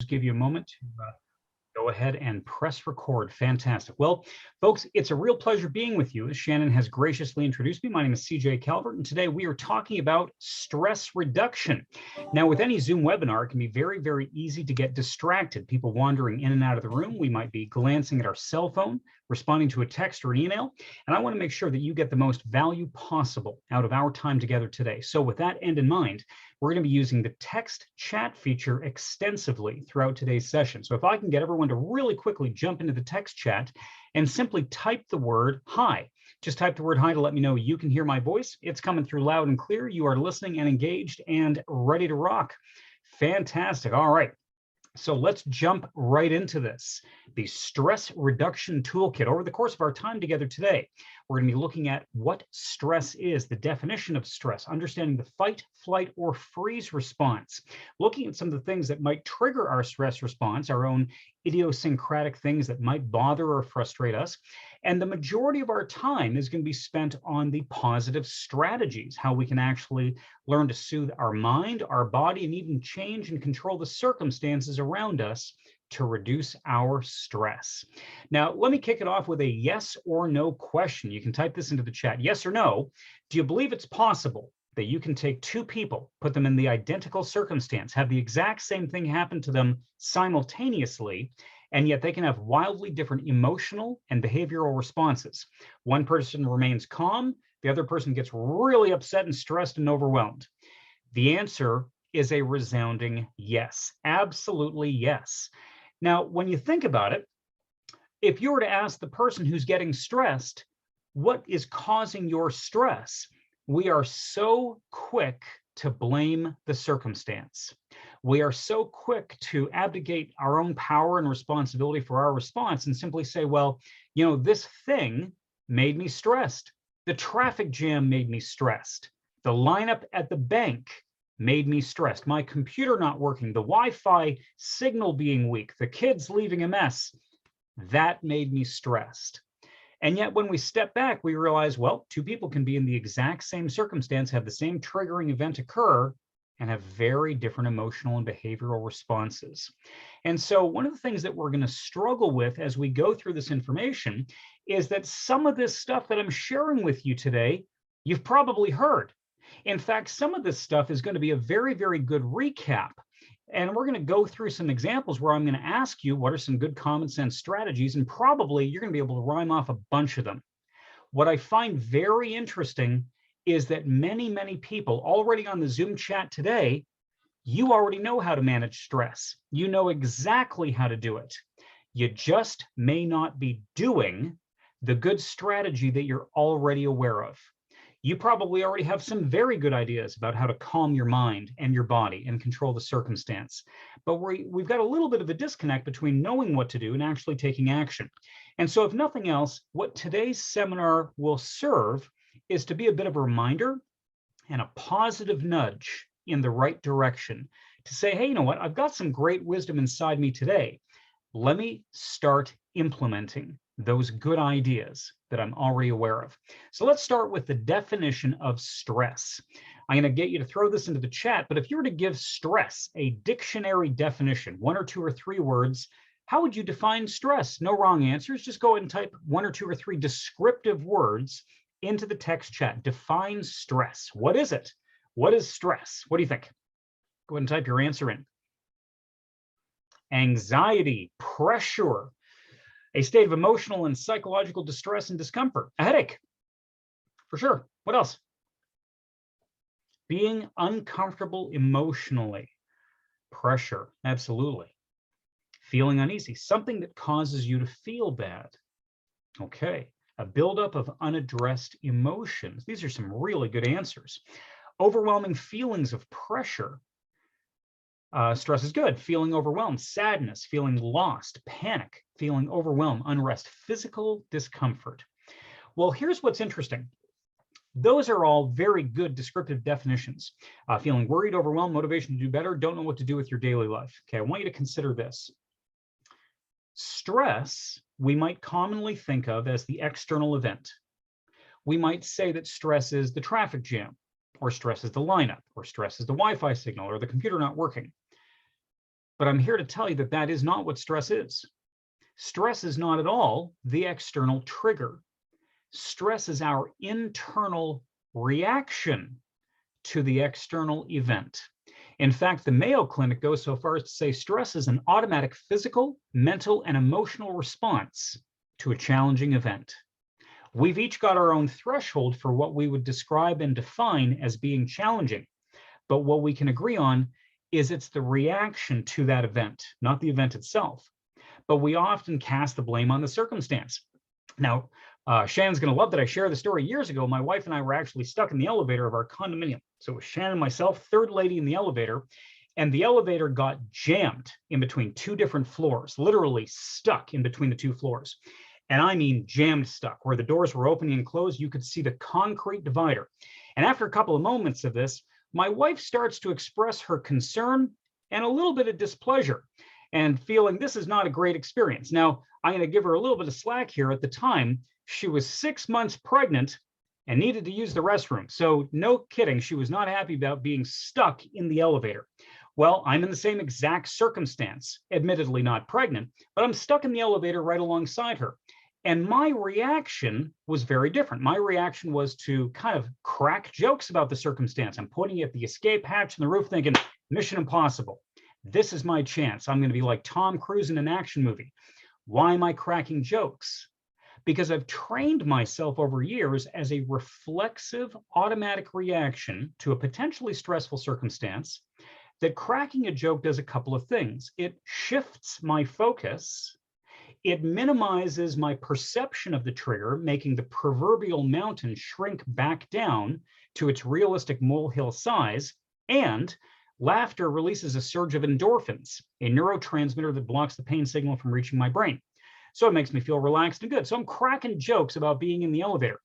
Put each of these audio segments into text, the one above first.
Just give you a moment to go ahead and press record. Fantastic. Well, folks, it's a real pleasure being with you. As Shannon has graciously introduced me, my name is CJ Calvert, and today we are talking about stress reduction. Now, with any Zoom webinar, it can be very, very easy to get distracted. People wandering in and out of the room. We might be glancing at our cell phone, responding to a text or an email, and I want to make sure that you get the most value possible out of our time together today. So with that end in mind, we're going to be using the text chat feature extensively throughout today's session. So if I can get everyone to really quickly jump into the text chat and simply type the word hi. Just type the word hi to let me know you can hear my voice. It's coming through loud and clear. You are listening and engaged and ready to rock. Fantastic. All right. So let's jump right into this. The Stress Reduction Toolkit. Over the course of our time together today, we're going to be looking at what stress is, the definition of stress, understanding the fight, flight, or freeze response, looking at some of the things that might trigger our stress response, our own idiosyncratic things that might bother or frustrate us. And the majority of our time is going to be spent on the positive strategies, how we can actually learn to soothe our mind, our body, and even change and control the circumstances around us to reduce our stress. Now, let me kick it off with a yes or no question. You can type this into the chat. Yes or no, do you believe it's possible that you can take two people, put them in the identical circumstance, have the exact same thing happen to them simultaneously, and yet they can have wildly different emotional and behavioral responses? One person remains calm, the other person gets really upset and stressed and overwhelmed. The answer is a resounding yes. Absolutely yes. Now, when you think about it, if you were to ask the person who's getting stressed, what is causing your stress? We are so quick to blame the circumstance. We are so quick to abdicate our own power and responsibility for our response and simply say, well, you know, this thing made me stressed. The traffic jam made me stressed. The lineup at the bank made me stressed. My computer not working, the Wi-Fi signal being weak, the kids leaving a mess, that made me stressed. And yet when we step back, we realize, well, two people can be in the exact same circumstance, have the same triggering event occur, and have very different emotional and behavioral responses. And so one of the things that we're going to struggle with as we go through this information is that some of this stuff that I'm sharing with you today, you've probably heard. In fact, some of this stuff is going to be a very, very good recap. And we're going to go through some examples where I'm going to ask you what are some good common sense strategies, and probably you're going to be able to rhyme off a bunch of them. What I find very interesting is that many, many people already on the Zoom chat today, you already know how to manage stress. You know exactly how to do it. You just may not be doing the good strategy that you're already aware of. You probably already have some very good ideas about how to calm your mind and your body and control the circumstance. But we've got a little bit of a disconnect between knowing what to do and actually taking action. And so if nothing else, what today's seminar will serve is to be a bit of a reminder and a positive nudge in the right direction to say, hey, you know what? I've got some great wisdom inside me today. Let me start implementing those good ideas that I'm already aware of. So let's start with the definition of stress. I'm going to get you to throw this into the chat, but if you were to give stress a dictionary definition, one or two or three words, how would you define stress? No wrong answers. Just go ahead and type one or two or three descriptive words into the text chat. Define stress. What is it? What is stress? What do you think? Go ahead and type your answer in. Anxiety, pressure, a state of emotional and psychological distress and discomfort, a headache, for sure. What else? Being uncomfortable emotionally, pressure, absolutely. Feeling uneasy, something that causes you to feel bad. Okay, a buildup of unaddressed emotions. These are some really good answers. Overwhelming feelings of pressure. Stress is good. Feeling overwhelmed, sadness, feeling lost, panic, feeling overwhelmed, unrest, physical discomfort. Well, here's what's interesting. Those are all very good descriptive definitions. Feeling worried, overwhelmed, motivation to do better, don't know what to do with your daily life. Okay, I want you to consider this. Stress, we might commonly think of as the external event. We might say that stress is the traffic jam, or stress is the lineup, or stress is the Wi-Fi signal, or the computer not working. But I'm here to tell you that that is not what stress is. Stress is not at all the external trigger. Stress is our internal reaction to the external event. In fact, the Mayo Clinic goes so far as to say stress is an automatic physical, mental, and emotional response to a challenging event. We've each got our own threshold for what we would describe and define as being challenging. But what we can agree on is it's the reaction to that event, not the event itself. But we often cast the blame on the circumstance. Now, Shannon's going to love that I share the story. Years ago, my wife and I were actually stuck in the elevator of our condominium. So it was Shannon, myself, third lady in the elevator, and the elevator got jammed in between two different floors, literally stuck in between the two floors. And I mean jammed stuck, where the doors were opening and closed. You could see the concrete divider. And after a couple of moments of this, my wife starts to express her concern and a little bit of displeasure and feeling this is not a great experience. Now, I'm going to give her a little bit of slack here. At the time, she was 6 months pregnant and needed to use the restroom. So no kidding, she was not happy about being stuck in the elevator. Well, I'm in the same exact circumstance, admittedly not pregnant, but I'm stuck in the elevator right alongside her. And my reaction was very different. My reaction was to kind of crack jokes about the circumstance. I'm pointing at the escape hatch in the roof thinking, Mission Impossible. This is my chance. I'm going to be like Tom Cruise in an action movie. Why am I cracking jokes? Because I've trained myself over years as a reflexive automatic reaction to a potentially stressful circumstance that cracking a joke does a couple of things. It shifts my focus. It minimizes my perception of the trigger, making the proverbial mountain shrink back down to its realistic molehill size. And laughter releases a surge of endorphins, a neurotransmitter that blocks the pain signal from reaching my brain. So it makes me feel relaxed and good. So I'm cracking jokes about being in the elevator.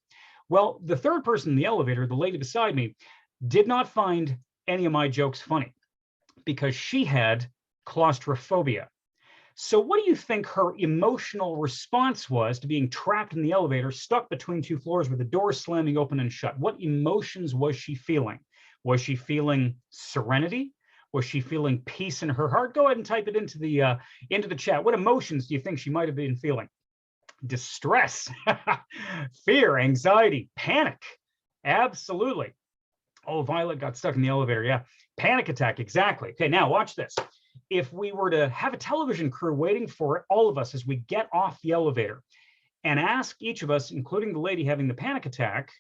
Well, the third person in the elevator, the lady beside me, did not find any of my jokes funny because she had claustrophobia. So what do you think her emotional response was to being trapped in the elevator, stuck between two floors with the door slamming open and shut? What emotions was she feeling? Was she feeling serenity? Was she feeling peace in her heart? Go ahead and type it into the chat. What emotions do you think she might have been feeling? Distress, fear, anxiety, panic. Absolutely. Oh, Violet got stuck in the elevator. Yeah. Panic attack. Exactly. Okay, now watch this. If we were to have a television crew waiting for all of us as we get off the elevator and ask each of us, including the lady having the panic attack,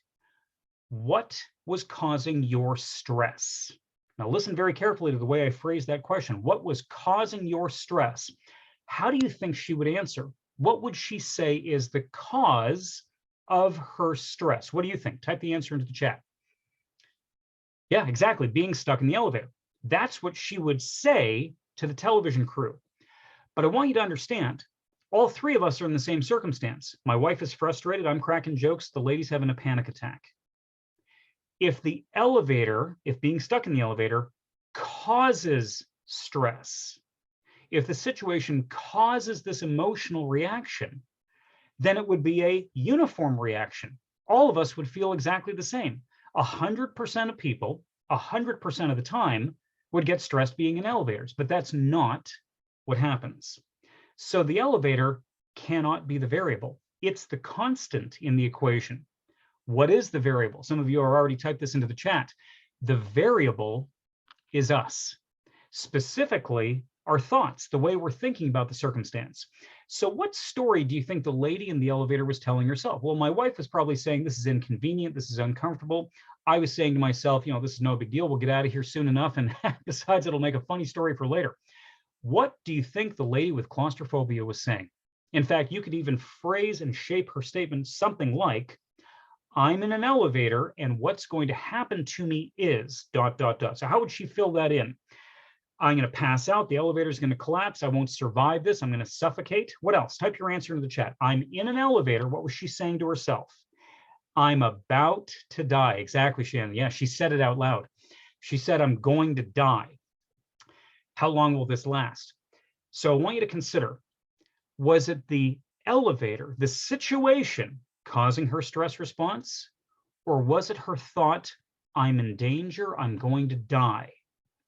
what was causing your stress? Now listen very carefully to the way I phrased that question. What was causing your stress? How do you think she would answer? What would she say is the cause of her stress? What do you think? Type the answer into the chat. Yeah, exactly. Being stuck in the elevator. That's what she would say to the television crew. But I want you to understand, all three of us are in the same circumstance. My wife is frustrated. I'm cracking jokes. The lady's having a panic attack. If being stuck in the elevator causes stress, if the situation causes this emotional reaction, then it would be a uniform reaction. All of us would feel exactly the same. 100% of people, 100% of the time, would get stressed being in elevators, but that's not what happens. So the elevator cannot be the variable. It's the constant in the equation. What is the variable? Some of you have already typed this into the chat. The variable is us, specifically our thoughts, the way we're thinking about the circumstance. So what story do you think the lady in the elevator was telling herself? Well, my wife was probably saying, this is inconvenient, this is uncomfortable. I was saying to myself, this is no big deal. We'll get out of here soon enough. And besides, it'll make a funny story for later. What do you think the lady with claustrophobia was saying? In fact, you could even phrase and shape her statement something like, I'm in an elevator and what's going to happen to me is ... So how would she fill that in? I'm going to pass out. The elevator is going to collapse. I won't survive this. I'm going to suffocate. What else? Type your answer into the chat. I'm in an elevator. What was she saying to herself? I'm about to die. Exactly, Shannon. Yeah, she said it out loud. She said, I'm going to die. How long will this last? So I want you to consider, was it the elevator, the situation causing her stress response? Or was it her thought, I'm in danger, I'm going to die,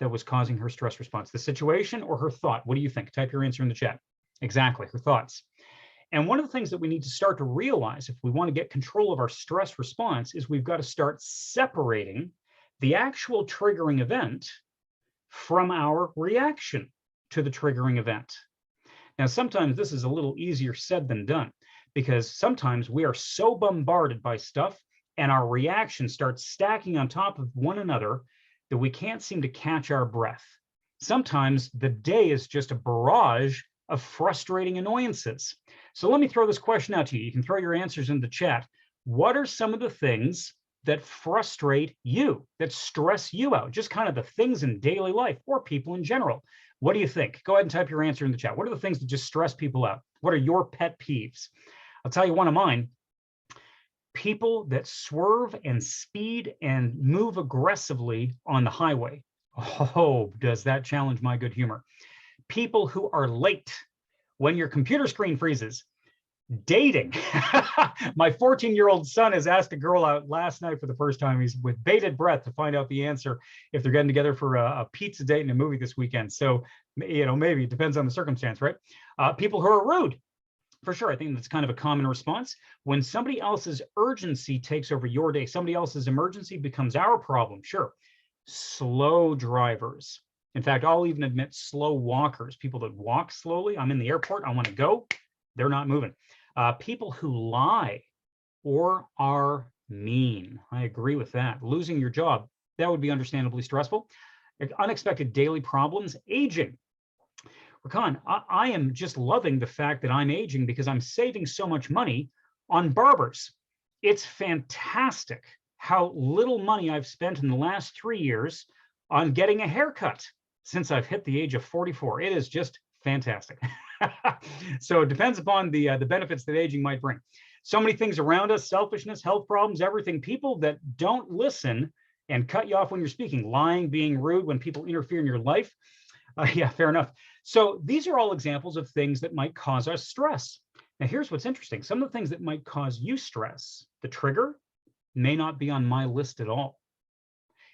that was causing her stress response? The situation or her thought? What do you think? Type your answer in the chat. Exactly, her thoughts. And one of the things that we need to start to realize if we want to get control of our stress response is we've got to start separating the actual triggering event from our reaction to the triggering event. Now, sometimes this is a little easier said than done, because sometimes we are so bombarded by stuff and our reactions start stacking on top of one another that we can't seem to catch our breath. Sometimes the day is just a barrage of frustrating annoyances. So let me throw this question out to you. You can throw your answers in the chat. What are some of the things that frustrate you, that stress you out? Just kind of the things in daily life or people in general. What do you think? Go ahead and type your answer in the chat. What are the things that just stress people out? What are your pet peeves? I'll tell you one of mine. People that swerve and speed and move aggressively on the highway. Oh, does that challenge my good humor? People who are late when your computer screen freezes. Dating. My 14-year-old son has asked a girl out last night for the first time. He's with bated breath to find out the answer if they're getting together for a pizza date and a movie this weekend. So, maybe it depends on the circumstance, right? People who are rude. For sure, I think that's kind of a common response. When somebody else's urgency takes over your day, somebody else's emergency becomes our problem. Sure. Slow drivers. In fact, I'll even admit slow walkers, people that walk slowly. I'm in the airport, I want to go. They're not moving. People who lie or are mean. I agree with that. Losing your job, that would be understandably stressful. Unexpected daily problems, aging. Rakan, I am just loving the fact that I'm aging because I'm saving so much money on barbers. It's fantastic how little money I've spent in the last 3 years on getting a haircut since I've hit the age of 44. It is just fantastic. So it depends upon the benefits that aging might bring. So many things around us, selfishness, health problems, everything. People that don't listen and cut you off when you're speaking, lying, being rude when people interfere in your life. Yeah, fair enough. So these are all examples of things that might cause us stress. Now, here's what's interesting. Some of the things that might cause you stress, the trigger, may not be on my list at all.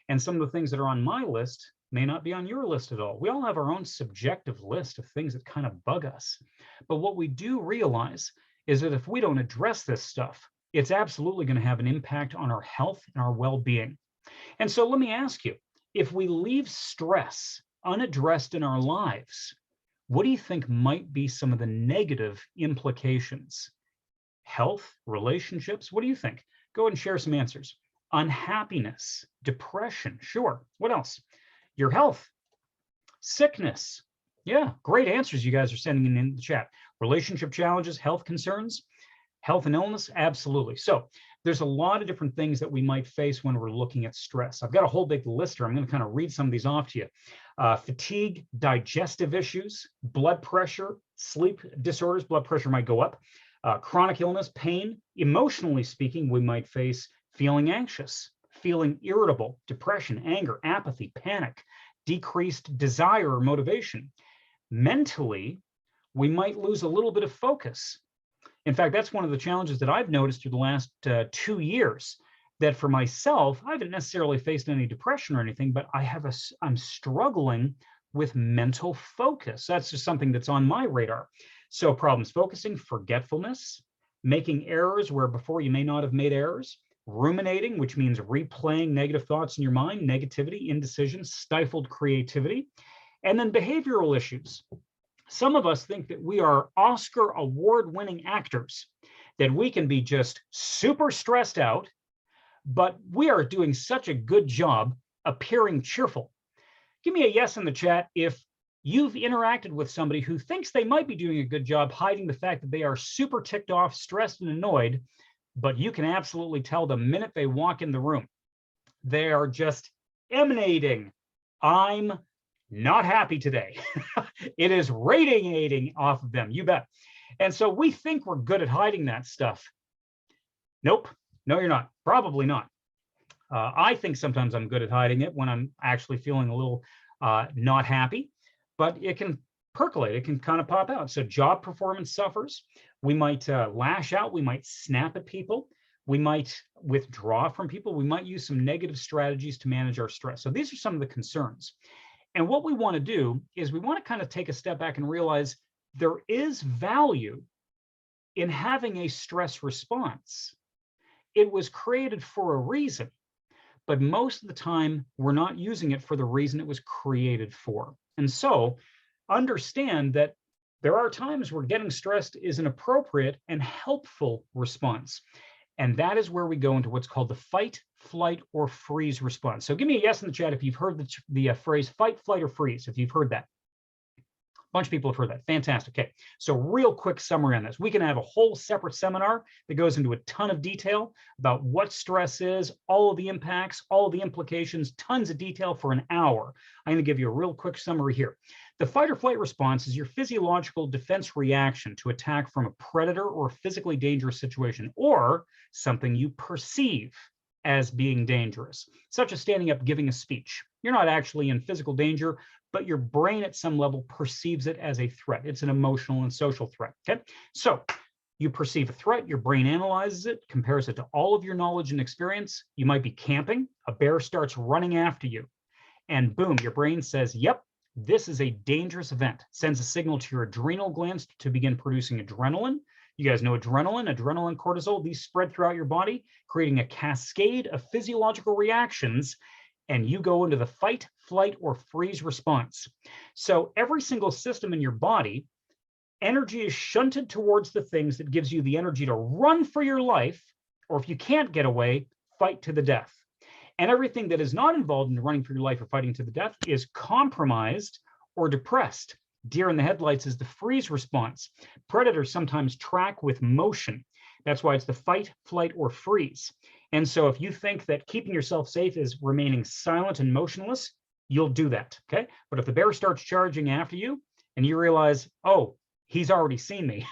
And some of the things that are on my list may not be on your list at all. We all have our own subjective list of things that kind of bug us. But what we do realize is that if we don't address this stuff, it's absolutely going to have an impact on our health and our well-being. And so let me ask you, if we leave stress unaddressed in our lives, what do you think might be some of the negative implications? Health, relationships, what do you think? Go ahead and share some answers. Unhappiness, depression, sure. What else? Your health, sickness. Yeah, great answers you guys are sending in the chat. Relationship challenges, health concerns, health and illness, absolutely. So there's a lot of different things that we might face when we're looking at stress. I've got a whole big list here. I'm going to kind of read some of these off to you. Fatigue, digestive issues, blood pressure, sleep disorders, blood pressure might go up, chronic illness, pain. Emotionally speaking, we might face feeling anxious, feeling irritable, depression, anger, apathy, panic, decreased desire or motivation. Mentally, we might lose a little bit of focus. In fact, that's one of the challenges that I've noticed through the last 2 years, that for myself, I haven't necessarily faced any depression or anything, but I'm struggling with mental focus. That's just something that's on my radar. So problems focusing, forgetfulness, making errors where before you may not have made errors, ruminating, which means replaying negative thoughts in your mind, negativity, indecision, stifled creativity, and then behavioral issues. Some of us think that we are Oscar award-winning actors, that we can be just super stressed out, but we are doing such a good job appearing cheerful. Give me a yes in the chat if you've interacted with somebody who thinks they might be doing a good job hiding the fact that they are super ticked off, stressed, and annoyed, but you can absolutely tell the minute they walk in the room, they are just emanating, I'm not happy today. It is radiating off of them, you bet. And so we think we're good at hiding that stuff. Nope, no, you're not, probably not. I think sometimes I'm good at hiding it when I'm actually feeling a little not happy, but it can percolate, it can kind of pop out. So job performance suffers. We might lash out, we might snap at people, we might withdraw from people, we might use some negative strategies to manage our stress. So these are some of the concerns. And what we want to do is we want to kind of take a step back and realize there is value in having a stress response. It was created for a reason, but most of the time we're not using it for the reason it was created for. And so understand that there are times where getting stressed is an appropriate and helpful response. And that is where we go into what's called the fight, flight, or freeze response. So give me a yes in the chat if you've heard the phrase fight, flight, or freeze, if you've heard that. A bunch of people have heard that. Fantastic. Okay, so real quick summary on this. We can have a whole separate seminar that goes into a ton of detail about what stress is, all of the impacts, all of the implications, tons of detail for an hour. I'm going to give you a real quick summary here. The fight or flight response is your physiological defense reaction to attack from a predator or a physically dangerous situation, or something you perceive as being dangerous, such as standing up giving a speech. You're not actually in physical danger, but your brain at some level perceives it as a threat. It's an emotional and social threat. Okay, so you perceive a threat, your brain analyzes it, compares it to all of your knowledge and experience. You might be camping, a bear starts running after you, and boom, your brain says, yep, this is a dangerous event, sends a signal to your adrenal glands to begin producing adrenaline. You guys know adrenaline, cortisol, these spread throughout your body, creating a cascade of physiological reactions, and you go into the fight, flight, or freeze response. So every single system in your body, energy is shunted towards the things that gives you the energy to run for your life, or if you can't get away, fight to the death. And everything that is not involved in running for your life or fighting to the death is compromised or depressed. Deer in the headlights is the freeze response. Predators sometimes track with motion. That's why it's the fight, flight, or freeze. And so if you think that keeping yourself safe is remaining silent and motionless, you'll do that, okay? But if the bear starts charging after you and you realize, oh, he's already seen me,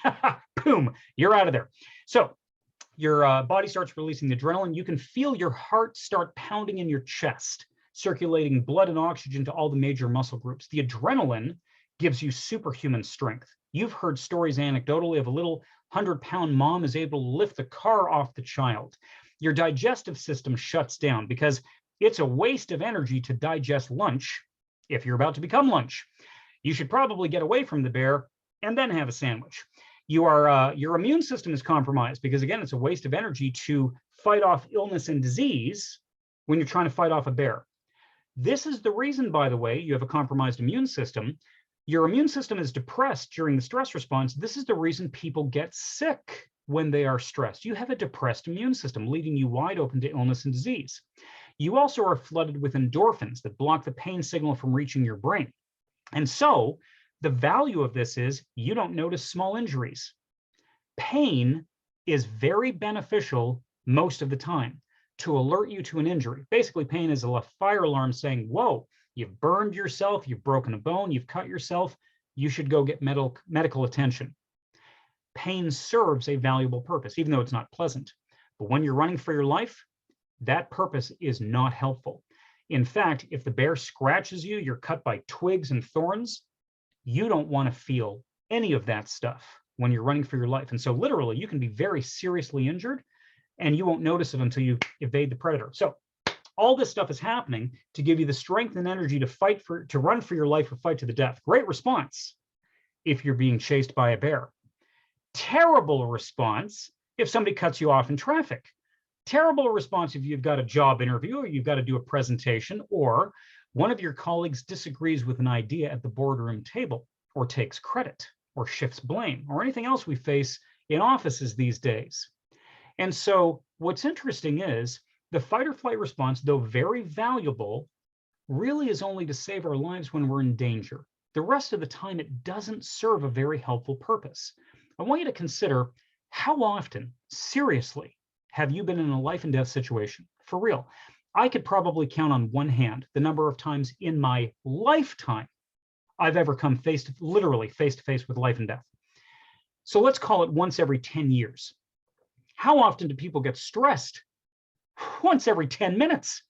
boom, you're out of there. So your body starts releasing the adrenaline. You can feel your heart start pounding in your chest, circulating blood and oxygen to all the major muscle groups. The adrenaline gives you superhuman strength. You've heard stories anecdotally of a little 100-pound mom is able to lift the car off the child. Your digestive system shuts down because it's a waste of energy to digest lunch if you're about to become lunch. You should probably get away from the bear and then have a sandwich. Your immune system is compromised because, again, it's a waste of energy to fight off illness and disease when you're trying to fight off a bear. This is the reason, by the way, you have a compromised immune system. Your immune system is depressed during the stress response. This is the reason people get sick when they are stressed. You have a depressed immune system, leaving you wide open to illness and disease. You also are flooded with endorphins that block the pain signal from reaching your brain. And so the value of this is you don't notice small injuries. Pain is very beneficial most of the time to alert you to an injury. Basically, pain is a fire alarm saying, whoa, you've burned yourself, you've broken a bone, you've cut yourself, you should go get medical attention. Pain serves a valuable purpose, even though it's not pleasant. But when you're running for your life, that purpose is not helpful. In fact, if the bear scratches you, you're cut by twigs and thorns, you don't want to feel any of that stuff when you're running for your life. And so literally, you can be very seriously injured and you won't notice it until you evade the predator. So all this stuff is happening to give you the strength and energy to run for your life or fight to the death. Great response if you're being chased by a bear. Terrible response if somebody cuts you off in traffic. Terrible response if you've got a job interview or you've got to do a presentation, or one of your colleagues disagrees with an idea at the boardroom table, or takes credit, or shifts blame, or anything else we face in offices these days. And so what's interesting is the fight or flight response, though very valuable, really is only to save our lives when we're in danger. The rest of the time, it doesn't serve a very helpful purpose. I want you to consider how often, seriously, have you been in a life and death situation? For real. I could probably count on one hand the number of times in my lifetime I've ever come literally face to face with life and death. So let's call it once every 10 years. How often do people get stressed? Once every 10 minutes.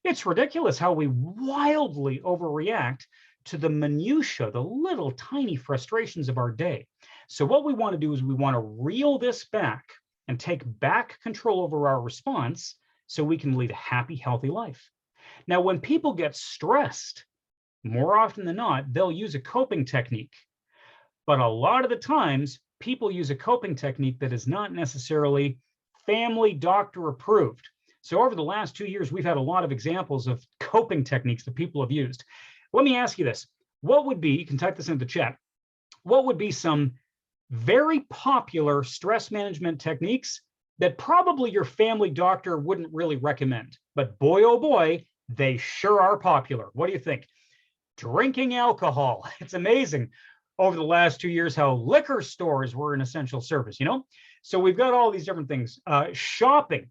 It's ridiculous how we wildly overreact to the minutia, the little tiny frustrations of our day. So what we want to do is we want to reel this back and take back control over our response so we can lead a happy, healthy life. Now, when people get stressed, more often than not, they'll use a coping technique. But a lot of the times, people use a coping technique that is not necessarily family doctor approved. So over the last 2 years, we've had a lot of examples of coping techniques that people have used. Let me ask you this. What would be, you can type this into the chat, what would be some very popular stress management techniques that probably your family doctor wouldn't really recommend? But boy, oh boy, they sure are popular. What do you think? Drinking alcohol. It's amazing over the last 2 years how liquor stores were an essential service, you know? So we've got all these different things. Shopping,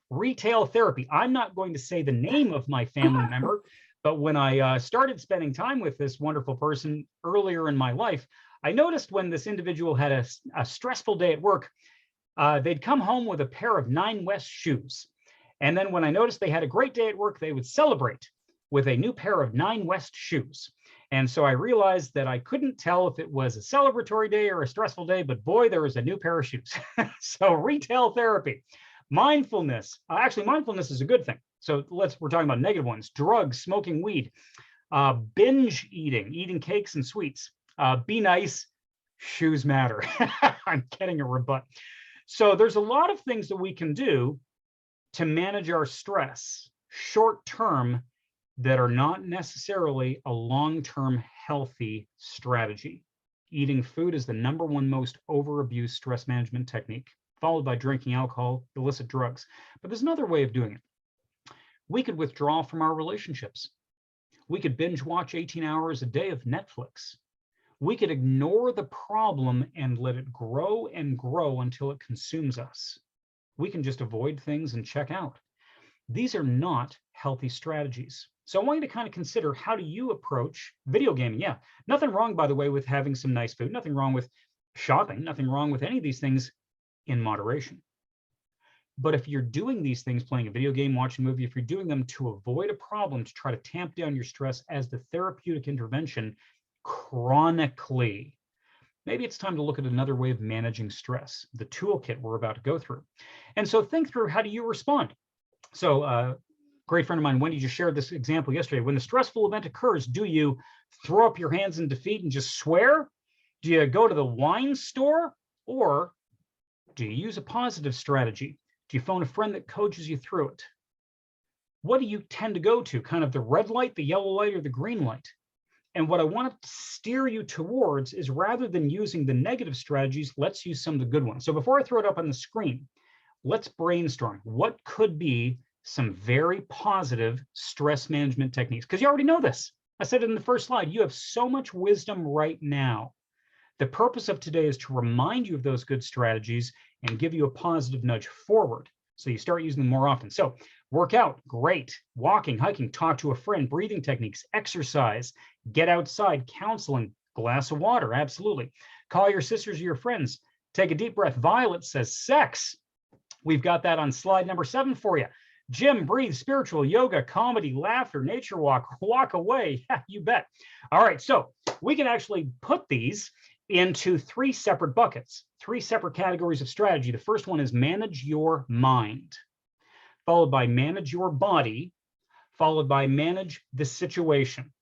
retail therapy. I'm not going to say the name of my family member, but when I started spending time with this wonderful person earlier in my life, I noticed when this individual had a stressful day at work, they'd come home with a pair of Nine West shoes. And then when I noticed they had a great day at work, they would celebrate with a new pair of Nine West shoes. And so I realized that I couldn't tell if it was a celebratory day or a stressful day, but boy, there was a new pair of shoes. So retail therapy, mindfulness. Actually, mindfulness is a good thing. So we're talking about negative ones: drugs, smoking weed, binge eating, eating cakes and sweets. Be nice, shoes matter. I'm getting a rebut. So there's a lot of things that we can do to manage our stress short term that are not necessarily a long-term healthy strategy. Eating food is the #1 most overabused stress management technique, followed by drinking alcohol, illicit drugs. But there's another way of doing it. We could withdraw from our relationships. We could binge watch 18 hours a day of Netflix. We could ignore the problem and let it grow and grow until it consumes us. We can just avoid things and check out. These are not healthy strategies. So I want you to kind of consider, how do you approach video gaming? Yeah, nothing wrong, by the way, with having some nice food, nothing wrong with shopping, nothing wrong with any of these things in moderation. But if you're doing these things, playing a video game, watching a movie, if you're doing them to avoid a problem, to try to tamp down your stress as the therapeutic intervention chronically, maybe it's time to look at another way of managing stress, the toolkit we're about to go through. And so think through, how do you respond? So great friend of mine, Wendy, just shared this example yesterday. When the stressful event occurs, do you throw up your hands in defeat and just swear? Do you go to the wine store? Or do you use a positive strategy? Do you phone a friend that coaches you through it? What do you tend to go to? Kind of the red light, the yellow light, or the green light? And what I want to steer you towards is, rather than using the negative strategies, let's use some of the good ones. So before I throw it up on the screen, let's brainstorm what could be some very positive stress management techniques, because you already know this. I said it in the first slide. You have so much wisdom right now. The purpose of today is to remind you of those good strategies and give you a positive nudge forward, so you start using them more often. So work out, great. Walking, hiking, talk to a friend, breathing techniques, exercise, get outside, counseling, glass of water, absolutely. Call your sisters or your friends. Take a deep breath. Violet says sex. We've got that on slide number 7 for you. Gym, breathe, spiritual, yoga, comedy, laughter, nature walk, walk away. Yeah, you bet. All right, so we can actually put these into 3 separate buckets, 3 separate categories of strategy. The first one is manage your mind, followed by manage your body, followed by manage the situation.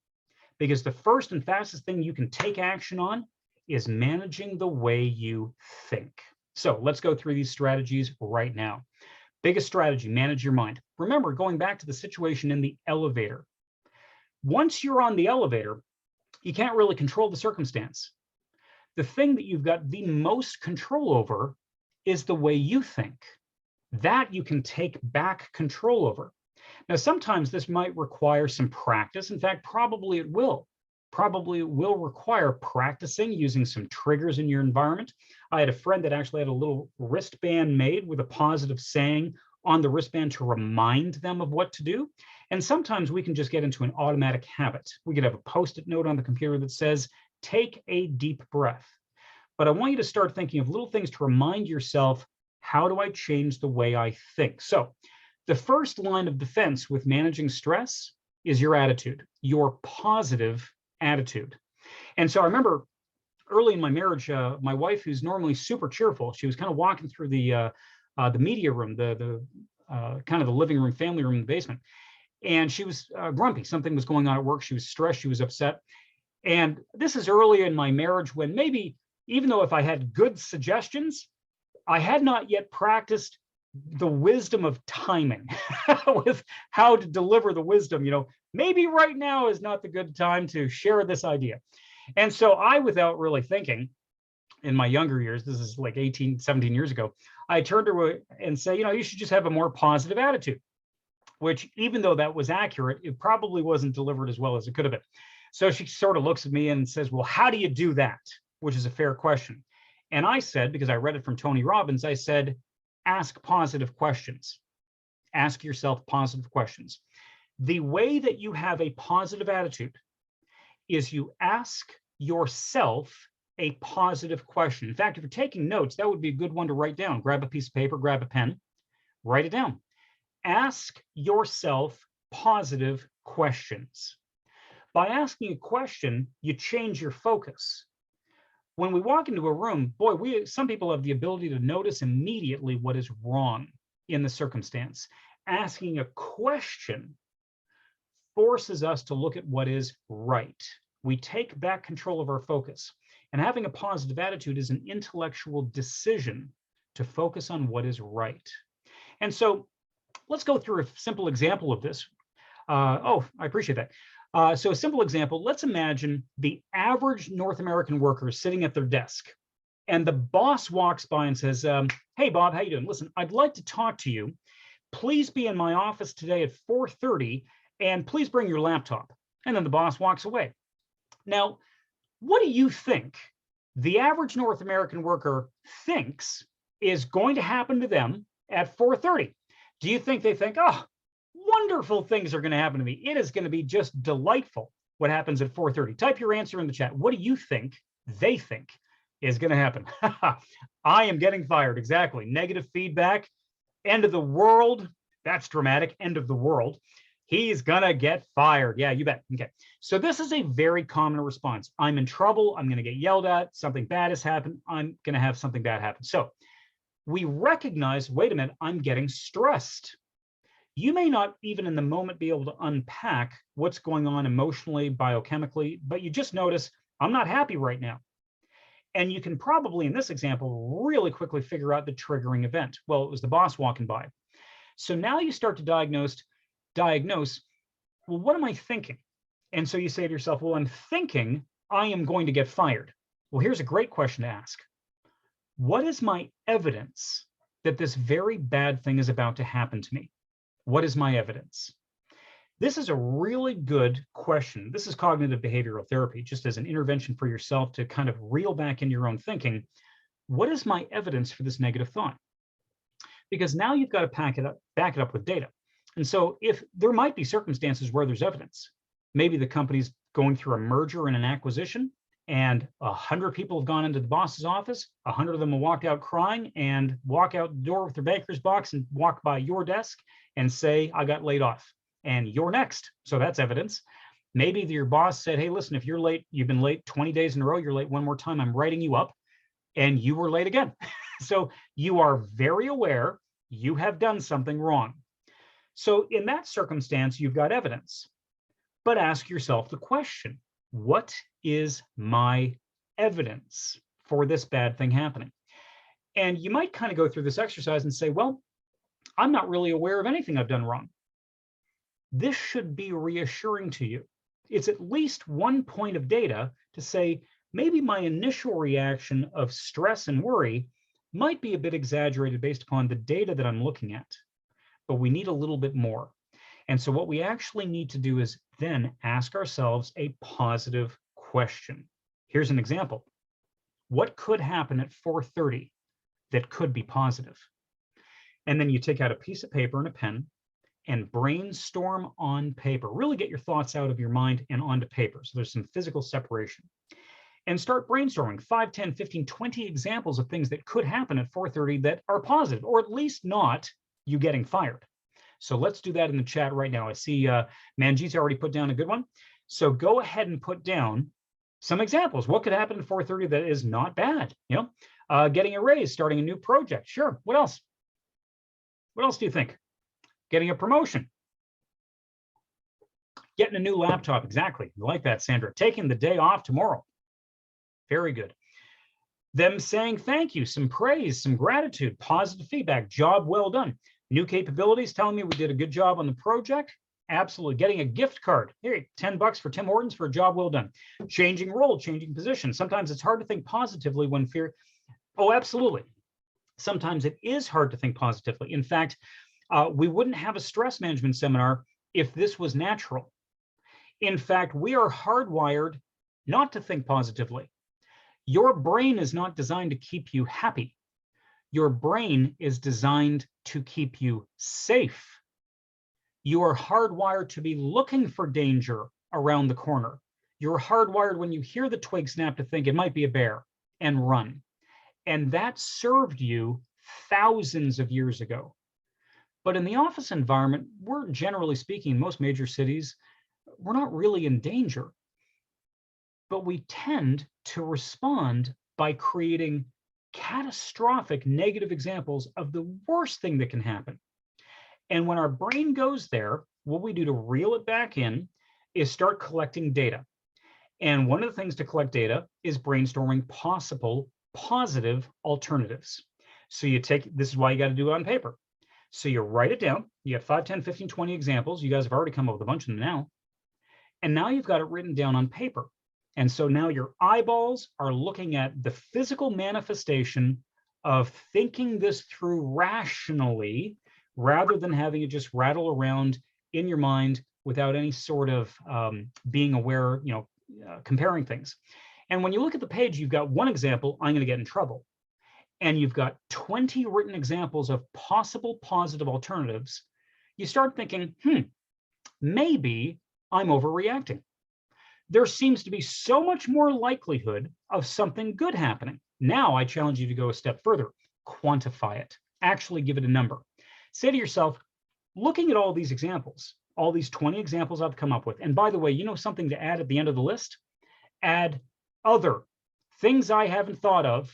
Because the first and fastest thing you can take action on is managing the way you think. So let's go through these strategies right now. Biggest strategy, manage your mind. Remember, going back to the situation in the elevator. Once you're on the elevator, you can't really control the circumstance. The thing that you've got the most control over is the way you think. That you can take back control over. Now, sometimes this might require some practice. In fact, probably it will. Probably will require practicing using some triggers in your environment. I had a friend that actually had a little wristband made with a positive saying on the wristband to remind them of what to do. And sometimes we can just get into an automatic habit. We could have a Post-it note on the computer that says, take a deep breath. But I want you to start thinking of little things to remind yourself, how do I change the way I think? So the first line of defense with managing stress is your attitude, your positive attitude. And so I remember early in my marriage, my wife, who's normally super cheerful, she was kind of walking through the media room, the kind of the living room, family room in the basement. and she was grumpy. Something was going on at work. She was stressed. She was upset. And this is early in my marriage when maybe, even though if I had good suggestions, I had not yet practiced the wisdom of timing with how to deliver the wisdom. Maybe right now is not the good time to share this idea. And so I, without really thinking, in my younger years, this is like 18, 17 years ago, I turned to her and say, you should just have a more positive attitude, which, even though that was accurate, it probably wasn't delivered as well as it could have been. So she sort of looks at me and says, well, how do you do that? Which is a fair question. And I said, because I read it from Tony Robbins, I said, ask positive questions. Ask yourself positive questions. The way that you have a positive attitude is you ask yourself a positive question. In fact, if you're taking notes, that would be a good one to write down. Grab a piece of paper, grab a pen, write it down. Ask yourself positive questions. By asking a question, you change your focus. When we walk into a room, boy, some people have the ability to notice immediately what is wrong in the circumstance. Asking a question forces us to look at what is right. We take back control of our focus. And having a positive attitude is an intellectual decision to focus on what is right. And so let's go through a simple example of this. I appreciate that. So a simple example, let's imagine the average North American worker sitting at their desk, and the boss walks by and says, hey, Bob, how you doing? Listen, I'd like to talk to you. Please be in my office today at 4:30, and please bring your laptop. And then the boss walks away. Now, what do you think the average North American worker thinks is going to happen to them at 4:30? Do you think they think, oh, wonderful things are going to happen to me? It is going to be just delightful what happens at 4:30. Type your answer in the chat. What do you think they think is going to happen? I am getting fired. Exactly. Negative feedback. End of the world. That's dramatic. End of the world. He's going to get fired. Yeah, you bet. Okay. So this is a very common response. I'm in trouble. I'm going to get yelled at. Something bad has happened. I'm going to have something bad happen. So we recognize, wait a minute, I'm getting stressed. You may not even in the moment be able to unpack what's going on emotionally, biochemically, but you just notice, I'm not happy right now. And you can probably, in this example, really quickly figure out the triggering event. Well, it was the boss walking by. So now you start to diagnose, well, what am I thinking? And so you say to yourself, well, I'm thinking I am going to get fired. Well, here's a great question to ask. What is my evidence that this very bad thing is about to happen to me? What is my evidence? This is a really good question. This is cognitive behavioral therapy, just as an intervention for yourself to kind of reel back in your own thinking. What is my evidence for this negative thought? Because now you've got to back it up with data. And so if there might be circumstances where there's evidence, maybe the company's going through a merger and an acquisition, and 100 people have gone into the boss's office, 100 of them will walk out crying and walk out the door with their banker's box and walk by your desk and say, I got laid off, and you're next. So that's evidence. Maybe your boss said, hey, listen, if you're late, you've been late 20 days in a row, you're late one more time, I'm writing you up, and you were late again. So you are very aware you have done something wrong. So in that circumstance, you've got evidence, but ask yourself the question, what is my evidence for this bad thing happening? And you might kind of go through this exercise and say, well, I'm not really aware of anything I've done wrong. This should be reassuring to you. It's at least one point of data to say, maybe my initial reaction of stress and worry might be a bit exaggerated based upon the data that I'm looking at, but we need a little bit more. And so what we actually need to do is then ask ourselves a positive question. Here's an example. What could happen at 4:30 that could be positive? And then you take out a piece of paper and a pen and brainstorm on paper. Really get your thoughts out of your mind and onto paper. So there's some physical separation. And start brainstorming 5, 10, 15, 20 examples of things that could happen at 4:30 that are positive, or at least not you getting fired. So let's do that in the chat right now. I see Manjeet's already put down a good one. So go ahead and put down some examples. What could happen at 4:30 that is not bad? Getting a raise, starting a new project. Sure. What else? What else do you think? Getting a promotion. Getting a new laptop, exactly. I like that, Sandra. Taking the day off tomorrow. Very good. Them saying thank you, some praise, some gratitude, positive feedback, job well done. New capabilities, telling me we did a good job on the project. Absolutely. Getting a gift card. Here, $10 for Tim Hortons for a job well done. Changing role, changing position. Sometimes it's hard to think positively when fear. Oh, absolutely. Sometimes it is hard to think positively. In fact, we wouldn't have a stress management seminar if this was natural. In fact, we are hardwired not to think positively. Your brain is not designed to keep you happy. Your brain is designed to keep you safe. You are hardwired to be looking for danger around the corner. You're hardwired when you hear the twig snap to think it might be a bear and run. And that served you thousands of years ago. But in the office environment, we're generally speaking, in most major cities, we're not really in danger. But we tend to respond by creating catastrophic negative examples of the worst thing that can happen. And when our brain goes there, what we do to reel it back in is start collecting data. And one of the things to collect data is brainstorming possible positive alternatives. So you take, this is why you got to do it on paper. So you write it down. You have 5, 10, 15, 20 examples. You guys have already come up with a bunch of them now. And now you've got it written down on paper. And so now your eyeballs are looking at the physical manifestation of thinking this through rationally, rather than having it just rattle around in your mind without any sort of being aware, comparing things. And when you look at the page, you've got one example, I'm going to get in trouble. And you've got 20 written examples of possible positive alternatives. You start thinking, maybe I'm overreacting. There seems to be so much more likelihood of something good happening. Now I challenge you to go a step further, quantify it, actually give it a number. Say to yourself, looking at all these examples, all these 20 examples I've come up with, and by the way, you know something to add at the end of the list? Add other things I haven't thought of,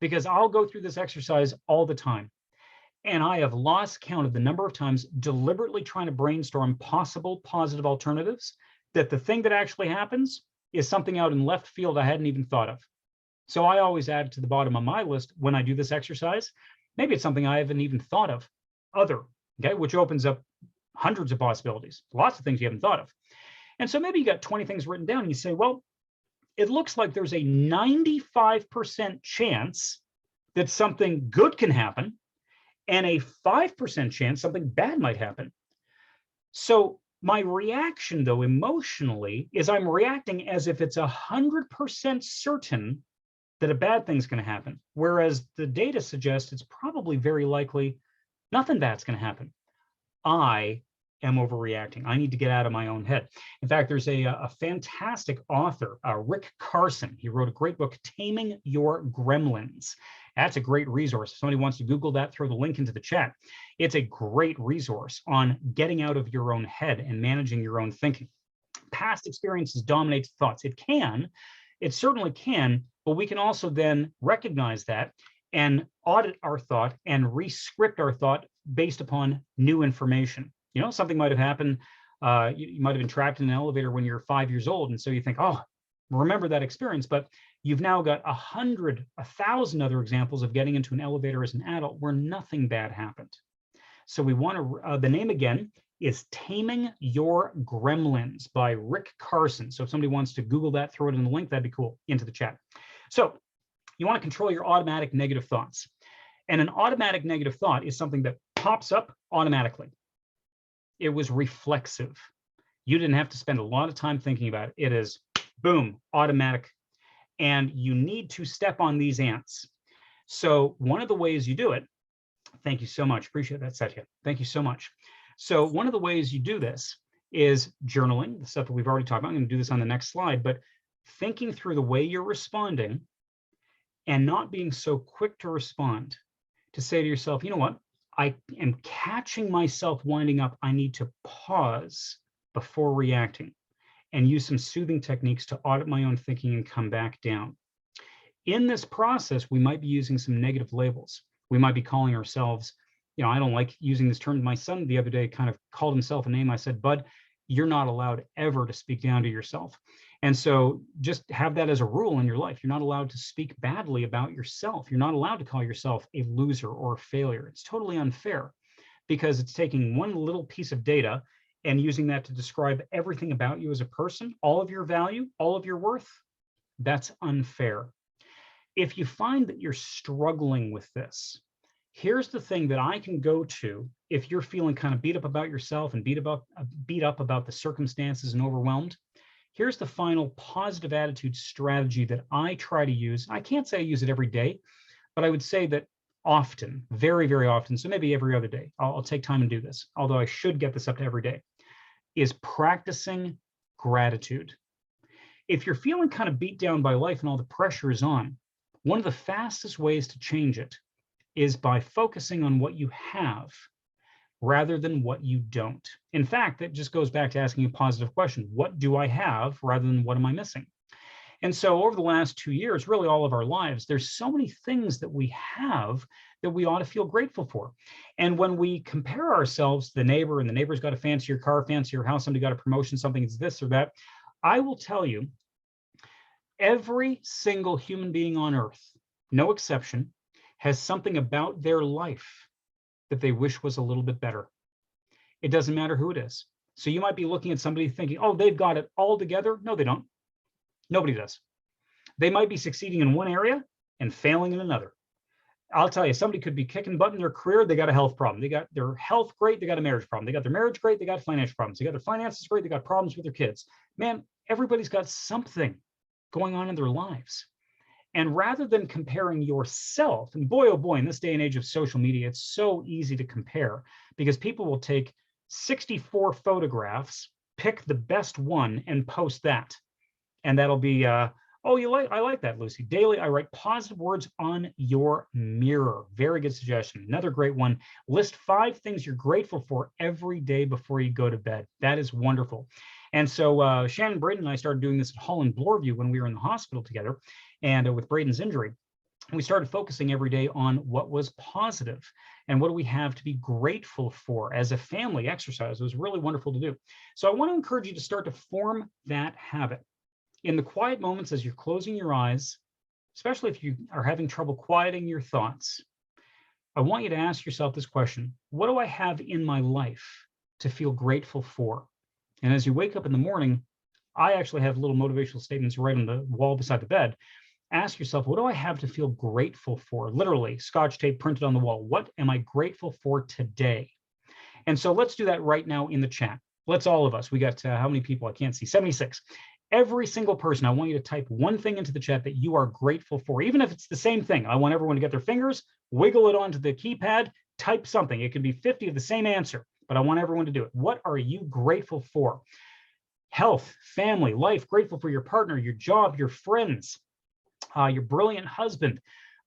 because I'll go through this exercise all the time. And I have lost count of the number of times deliberately trying to brainstorm possible positive alternatives, that the thing that actually happens is something out in left field I hadn't even thought of. So I always add to the bottom of my list when I do this exercise, maybe it's something I haven't even thought of, other, okay, which opens up hundreds of possibilities, lots of things you haven't thought of. And so maybe you got 20 things written down and you say, well, it looks like there's a 95% chance that something good can happen and a 5% chance something bad might happen. So my reaction, though, emotionally, is I'm reacting as if it's 100% certain that a bad thing's going to happen, whereas the data suggests it's probably very likely nothing bad's going to happen. I am overreacting. I need to get out of my own head. In fact, there's a fantastic author, Rick Carson. He wrote a great book, Taming Your Gremlins. That's a great resource. If somebody wants to Google that, throw the link into the chat. It's a great resource on getting out of your own head and managing your own thinking. Past experiences dominate thoughts. It certainly can, but we can also then recognize that and audit our thought and re-script our thought based upon new information. You know, something might have happened. You might have been trapped in an elevator when you're 5 years old. And so you think, oh, remember that experience. But you've now got 100, 1,000 other examples of getting into an elevator as an adult where nothing bad happened. So we want to, the name again is Taming Your Gremlins by Rick Carson. So if somebody wants to Google that, throw it in the link, that'd be cool, into the chat. So you want to control your automatic negative thoughts. And an automatic negative thought is something that pops up automatically. It was reflexive. You didn't have to spend a lot of time thinking about it. It is, boom, automatic. And you need to step on these ants. So one of the ways you do it, thank you so much. Appreciate that, Satya. Thank you so much. So one of the ways you do this is journaling, the stuff that we've already talked about. I'm going to do this on the next slide, but thinking through the way you're responding and not being so quick to respond, to say to yourself, you know what? I am catching myself winding up. I need to pause before reacting and use some soothing techniques to audit my own thinking and come back down. In this process, we might be using some negative labels. We might be calling ourselves, I don't like using this term. My son the other day kind of called himself a name. I said, Bud, you're not allowed ever to speak down to yourself. And so just have that as a rule in your life. You're not allowed to speak badly about yourself. You're not allowed to call yourself a loser or a failure. It's totally unfair because it's taking one little piece of data and using that to describe everything about you as a person, all of your value, all of your worth. That's unfair. If you find that you're struggling with this, here's the thing that I can go to if you're feeling kind of beat up about yourself and beat up about the circumstances and overwhelmed. Here's the final positive attitude strategy that I try to use. I can't say I use it every day, but I would say that often, very, very often, so maybe every other day, I'll take time and do this, although I should get this up to every day, is practicing gratitude. If you're feeling kind of beat down by life and all the pressure is on, one of the fastest ways to change it is by focusing on what you have rather than what you don't. In fact, that just goes back to asking a positive question. What do I have rather than what am I missing? And so over the last 2 years, really all of our lives, there's so many things that we have that we ought to feel grateful for. And when we compare ourselves to the neighbor and the neighbor's got a fancier car, fancier house, somebody got a promotion, something is this or that, I will tell you, every single human being on earth, no exception, has something about their life that they wish was a little bit better. It doesn't matter who it is. So you might be looking at somebody thinking, oh, they've got it all together. No, they don't. Nobody does. They might be succeeding in one area and failing in another. I'll tell you, somebody could be kicking butt in their career. They got a health problem. They got their health great. They got a marriage problem. They got their marriage great. They got financial problems. They got their finances great. They got problems with their kids. Man, everybody's got something going on in their lives. And rather than comparing yourself, and boy, oh boy, in this day and age of social media, it's so easy to compare because people will take 64 photographs, pick the best one and post that. And that'll be, I like that, Lucy. Daily, I write positive words on your mirror. Very good suggestion. Another great one. List 5 things you're grateful for every day before you go to bed. That is wonderful. And so Shannon Braden and I started doing this at Holland Bloorview when we were in the hospital together. And with Braden's injury, we started focusing every day on what was positive and what do we have to be grateful for as a family exercise. It was really wonderful to do. So I want to encourage you to start to form that habit. In the quiet moments as you're closing your eyes, especially if you are having trouble quieting your thoughts, I want you to ask yourself this question: what do I have in my life to feel grateful for? And as you wake up in the morning, I actually have little motivational statements right on the wall beside the bed. Ask yourself, what do I have to feel grateful for? Literally, Scotch tape printed on the wall. What am I grateful for today? And so let's do that right now in the chat. Let's all of us. We got how many people? I can't see. 76. Every single person, I want you to type one thing into the chat that you are grateful for, even if it's the same thing. I want everyone to get their fingers, wiggle it onto the keypad, type something. It could be 50 of the same answer, but I want everyone to do it. What are you grateful for? Health, family, life, grateful for your partner, your job, your friends, your brilliant husband,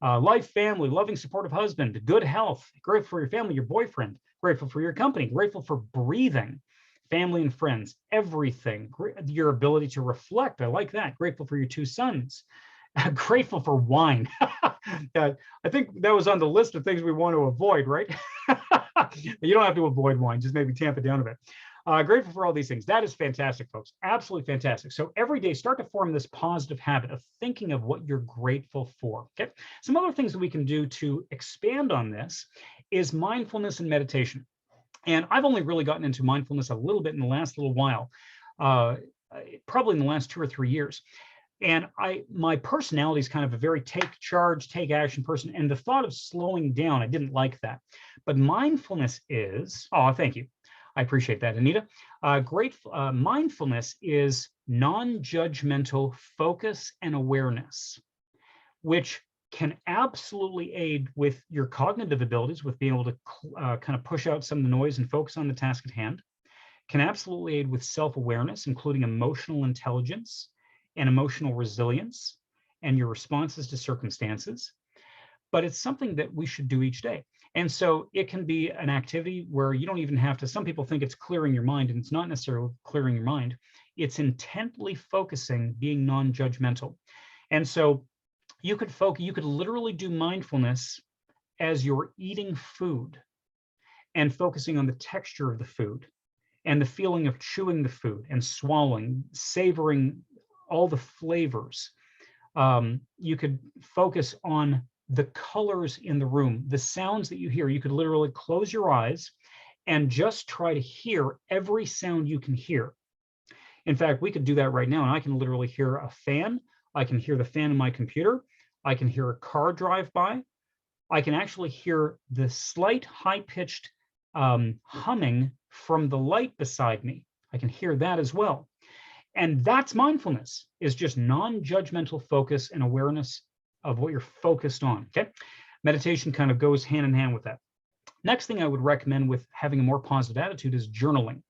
life, family, loving, supportive husband, good health, grateful for your family, your boyfriend, grateful for your company, grateful for breathing, family and friends, everything, your ability to reflect. I like that. Grateful for your 2 sons, grateful for wine. I think that was on the list of things we want to avoid, right? You don't have to avoid wine, just maybe tamp it down a bit. Grateful for all these things. That is fantastic, folks. Absolutely fantastic. So every day, start to form this positive habit of thinking of what you're grateful for. Okay. Some other things that we can do to expand on this is mindfulness and meditation. And I've only really gotten into mindfulness a little bit in the last little while, probably in the last 2 or 3 years. And my personality is kind of a very take charge, take action person. And the thought of slowing down, I didn't like that. But mindfulness is, oh, thank you. I appreciate that, Anita. Mindfulness is non-judgmental focus and awareness, which can absolutely aid with your cognitive abilities, with being able to kind of push out some of the noise and focus on the task at hand, can absolutely aid with self-awareness, including emotional intelligence and emotional resilience and your responses to circumstances. But it's something that we should do each day. And so it can be an activity where you don't even have to, some people think it's clearing your mind, and it's not necessarily clearing your mind. It's intently focusing, being non-judgmental. And so you could literally do mindfulness as you're eating food and focusing on the texture of the food and the feeling of chewing the food and swallowing, savoring all the flavors. You could focus on the colors in the room, the sounds that you hear. You could literally close your eyes and just try to hear every sound you can hear. In fact, we could do that right now, and I can literally hear a fan. I can hear the fan in my computer. I can hear a car drive by. I can actually hear the slight high-pitched humming from the light beside me. I can hear that as well. And that's mindfulness, is just non-judgmental focus and awareness of what you're focused on, okay? Meditation kind of goes hand in hand with that. Next thing I would recommend with having a more positive attitude is journaling,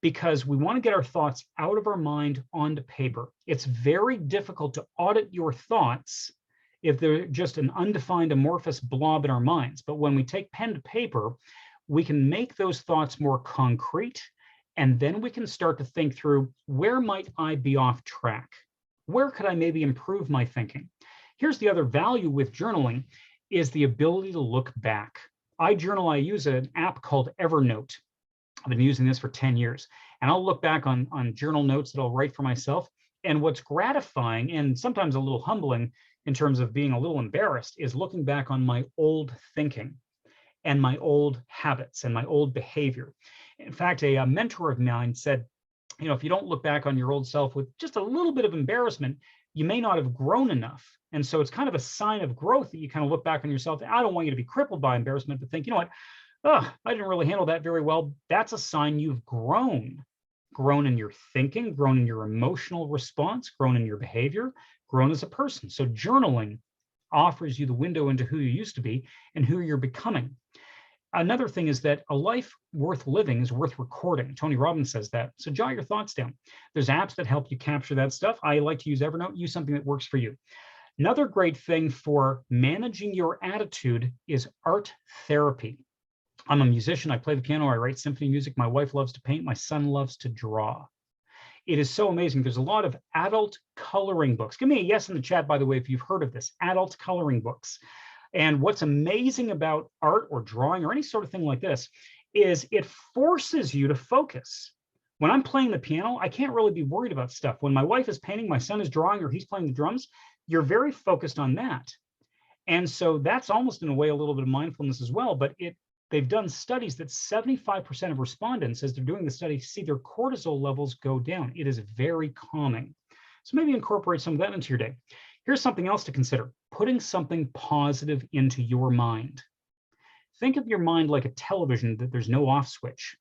because we want to get our thoughts out of our mind onto paper. It's very difficult to audit your thoughts if they're just an undefined amorphous blob in our minds. But when we take pen to paper, we can make those thoughts more concrete, and then we can start to think through, where might I be off track? Where could I maybe improve my thinking? Here's the other value with journaling, is the ability to look back. I journal, I use an app called Evernote. I've been using this for 10 years, and I'll look back on journal notes that I'll write for myself. And what's gratifying and sometimes a little humbling in terms of being a little embarrassed is looking back on my old thinking and my old habits and my old behavior. In fact, a mentor of mine said, you know, if you don't look back on your old self with just a little bit of embarrassment, you may not have grown enough. And so it's kind of a sign of growth that you kind of look back on yourself. I don't want you to be crippled by embarrassment, but think, you know what? Oh, I didn't really handle that very well. That's a sign you've grown in your thinking, grown in your emotional response, grown in your behavior, grown as a person. So journaling offers you the window into who you used to be and who you're becoming. Another thing is that a life worth living is worth recording. Tony Robbins says that. So jot your thoughts down. There's apps that help you capture that stuff. I like to use Evernote. Use something that works for you. Another great thing for managing your attitude is art therapy. I'm a musician. I play the piano. I write symphony music. My wife loves to paint. My son loves to draw. It is so amazing. There's a lot of adult coloring books. Give me a yes in the chat, by the way, if you've heard of this, adult coloring books. And what's amazing about art or drawing or any sort of thing like this is it forces you to focus. When I'm playing the piano, I can't really be worried about stuff. When my wife is painting, my son is drawing, or he's playing the drums, you're very focused on that. And so that's almost in a way a little bit of mindfulness as well. But they've done studies that 75% of respondents, as they're doing the study, see their cortisol levels go down. It is very calming. So maybe incorporate some of that into your day. Here's something else to consider: putting something positive into your mind. Think of your mind like a television that there's no off switch.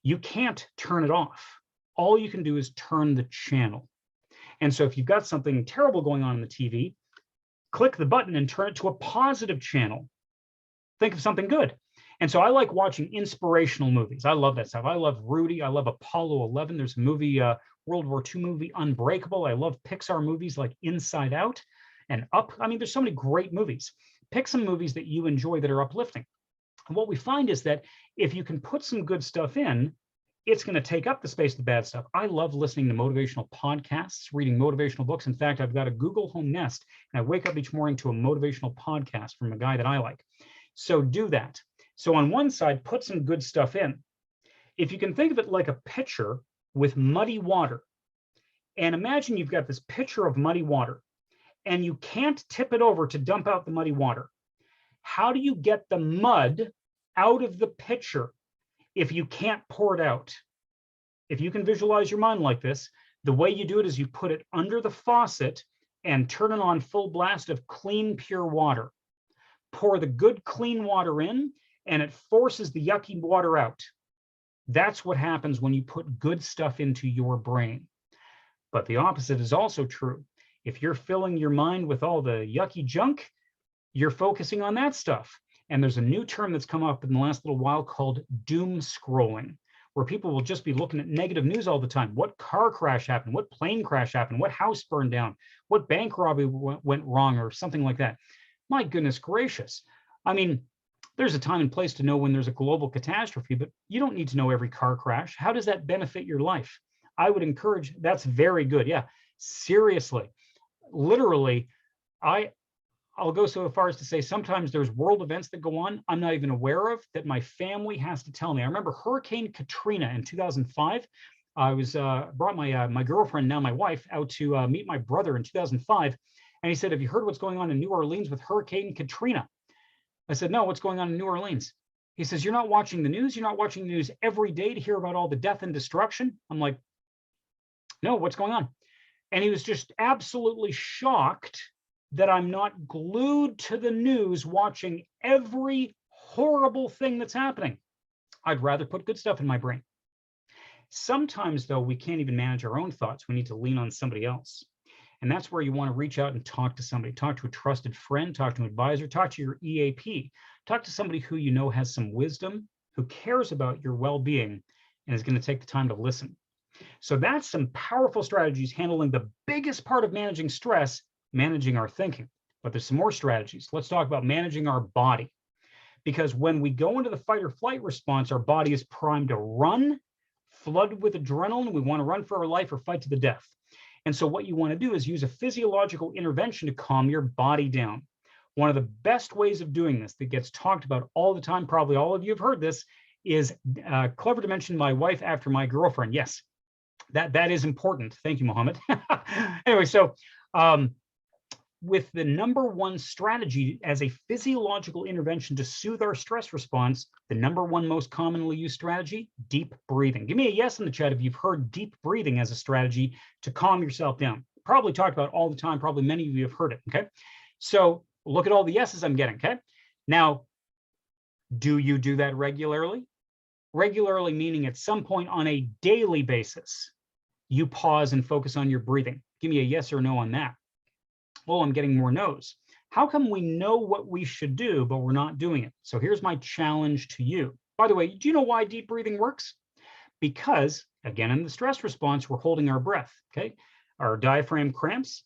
You can't turn it off. All you can do is turn the channel. And so if you've got something terrible going on in the TV, click the button and turn it to a positive channel. Think of something good. And so I like watching inspirational movies. I love that stuff. I love Rudy. I love Apollo 11. There's a movie, World War II movie, Unbreakable. I love Pixar movies like Inside Out and Up. I mean, there's so many great movies. Pick some movies that you enjoy that are uplifting. And what we find is that if you can put some good stuff in, it's going to take up the space of the bad stuff. I love listening to motivational podcasts, reading motivational books. In fact, I've got a Google Home Nest, and I wake up each morning to a motivational podcast from a guy that I like. So do that. So on one side, put some good stuff in. If you can think of it like a pitcher with muddy water, and imagine you've got this pitcher of muddy water, and you can't tip it over to dump out the muddy water. How do you get the mud out of the pitcher if you can't pour it out? If you can visualize your mind like this, the way you do it is you put it under the faucet and turn it on full blast of clean, pure water. Pour the good, clean water in, and it forces the yucky water out. That's what happens when you put good stuff into your brain. But the opposite is also true. If you're filling your mind with all the yucky junk, you're focusing on that stuff. And there's a new term that's come up in the last little while called doom scrolling, where people will just be looking at negative news all the time. What car crash happened? What plane crash happened? What house burned down? What bank robbery went wrong, or something like that? My goodness gracious. I mean, there's a time and place to know when there's a global catastrophe, but you don't need to know every car crash. How does that benefit your life? I would encourage, that's very good. Yeah, seriously. Literally, I I'll go so far as to say sometimes there's world events that go on I'm not even aware of that my family has to tell me. I remember Hurricane Katrina in 2005. I was brought my girlfriend, now my wife, out to meet my brother in 2005, and he said, "Have you heard what's going on in New Orleans with Hurricane Katrina?" I said, "No, what's going on in New Orleans?" He says, "You're not watching the news. You're not watching the news every day to hear about all the death and destruction." I'm like, "No, what's going on?" And he was just absolutely shocked that I'm not glued to the news watching every horrible thing that's happening. I'd rather put good stuff in my brain. Sometimes, though, we can't even manage our own thoughts. We need to lean on somebody else. And that's where you want to reach out and talk to somebody, talk to a trusted friend, talk to an advisor, talk to your EAP, talk to somebody who you know has some wisdom, who cares about your well-being, and is going to take the time to listen. So that's some powerful strategies handling the biggest part of managing stress, managing our thinking. But there's some more strategies. Let's talk about managing our body. Because when we go into the fight or flight response, our body is primed to run, flooded with adrenaline. We want to run for our life or fight to the death. And so what you want to do is use a physiological intervention to calm your body down. One of the best ways of doing this that gets talked about all the time, probably all of you have heard this, is clever to mention my wife after my girlfriend. Yes, that is important. Thank you, Mohammed. Anyway, so with the number one strategy as a physiological intervention to soothe our stress response, the number one most commonly used strategy, deep breathing. Give me a yes in the chat if you've heard deep breathing as a strategy to calm yourself down. Probably talked about all the time. Probably many of you have heard it, okay? So look at all the yeses I'm getting, okay? Now, do you do that regularly? Regularly meaning at some point on a daily basis, you pause and focus on your breathing. Give me a yes or no on that. Oh, I'm getting more no's. How come we know what we should do, but we're not doing it? So here's my challenge to you. By the way, do you know why deep breathing works? Because, again, in the stress response, we're holding our breath, okay? Our diaphragm cramps,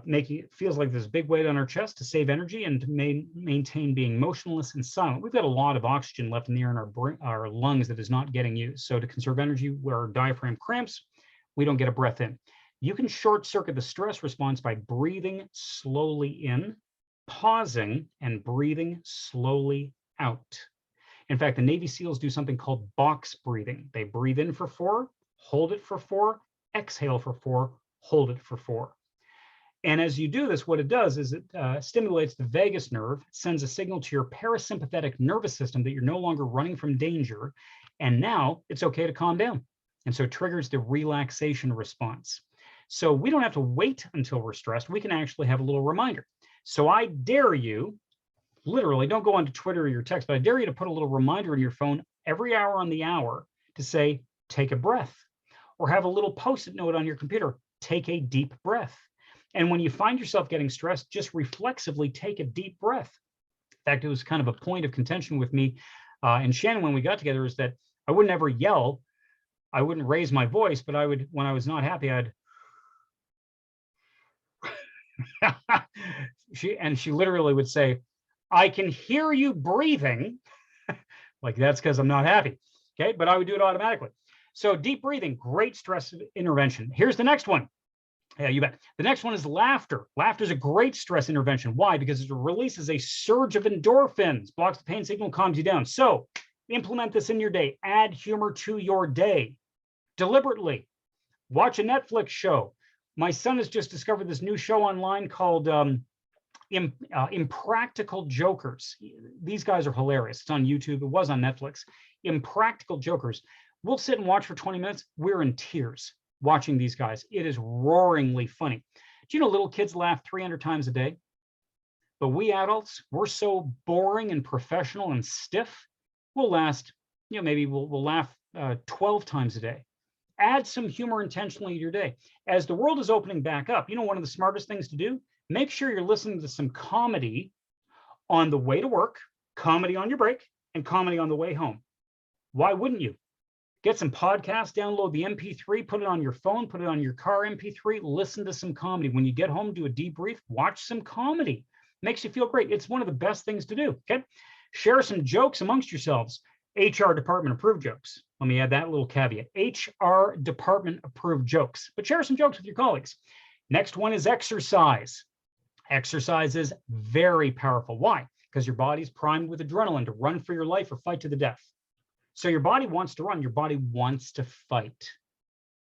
making it feels like there's a big weight on our chest to save energy and to maintain being motionless and silent. We've got a lot of oxygen left in the air in our lungs that is not getting used. So to conserve energy where our diaphragm cramps, we don't get a breath in. You can short circuit the stress response by breathing slowly in, pausing, and breathing slowly out. In fact, the Navy SEALs do something called box breathing. They breathe in for 4, hold it for 4, exhale for 4, hold it for 4. And as you do this, what it does is it stimulates the vagus nerve, sends a signal to your parasympathetic nervous system that you're no longer running from danger, and now it's okay to calm down. And so it triggers the relaxation response. So we don't have to wait until we're stressed. We can actually have a little reminder. So I dare you, literally, don't go onto Twitter or your text, but I dare you to put a little reminder in your phone every hour on the hour to say, take a breath, or have a little Post-it note on your computer, take a deep breath. And when you find yourself getting stressed, just reflexively take a deep breath. In fact, it was kind of a point of contention with me and Shannon when we got together is that I wouldn't ever yell. I wouldn't raise my voice, but I would, when I was not happy, I'd she literally would say, I can hear you breathing. Like that's because I'm not happy. Okay, but I would do it automatically. So deep breathing, great stress intervention. Here's the next one. Yeah, you bet. The next one is laughter. Laughter is a great stress intervention. Why? Because it releases a surge of endorphins, blocks the pain signal, calms you down. So implement this in your day. Add humor to your day deliberately. Watch a Netflix show. My son has just discovered this new show online called Impractical Jokers. These guys are hilarious. It's on YouTube. It was on Netflix. Impractical Jokers. We'll sit and watch for 20 minutes. We're in tears watching these guys. It is roaringly funny. Do you know little kids laugh 300 times a day? But we adults, we're so boring and professional and stiff. We'll last, maybe we'll laugh 12 times a day. Add some humor intentionally to your day. As the world is opening back up, one of the smartest things to do, make sure you're listening to some comedy on the way to work, comedy on your break, and comedy on the way home. Why wouldn't you? Get some podcasts, download the MP3, put it on your phone, put it on your car MP3, listen to some comedy. When you get home, do a debrief, watch some comedy. Makes you feel great. It's one of the best things to do, okay? Share some jokes amongst yourselves. HR department approved jokes. Let me add that little caveat. HR department approved jokes, but share some jokes with your colleagues. Next one is exercise. Exercise is very powerful. Why? Because your body's primed with adrenaline to run for your life or fight to the death. So your body wants to run, your body wants to fight.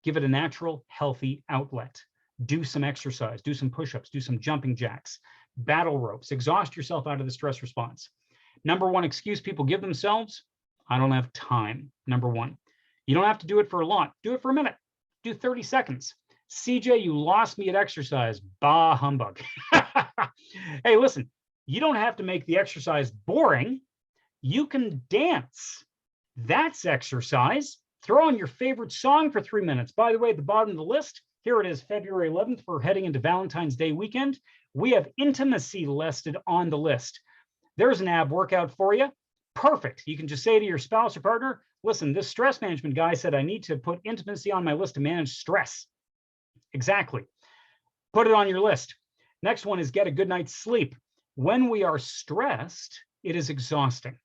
Give it a natural, healthy outlet. Do some exercise, do some push-ups, do some jumping jacks, battle ropes, exhaust yourself out of the stress response. Number one excuse people give themselves, I don't have time. Number one, you don't have to do it for a lot. Do it for a minute. Do 30 seconds. CJ, you lost me at exercise. Bah humbug. Hey, listen, you don't have to make the exercise boring. You can dance. That's exercise. Throw on your favorite song for 3 minutes. By the way, at the bottom of the list, here it is, February 11th. We're heading into Valentine's Day weekend. We have intimacy listed on the list. There's an ab workout for you. Perfect. You can just say to your spouse or partner, listen, this stress management guy said I need to put intimacy on my list to manage stress. Exactly. Put it on your list. Next one is get a good night's sleep. When we are stressed, it is exhausting.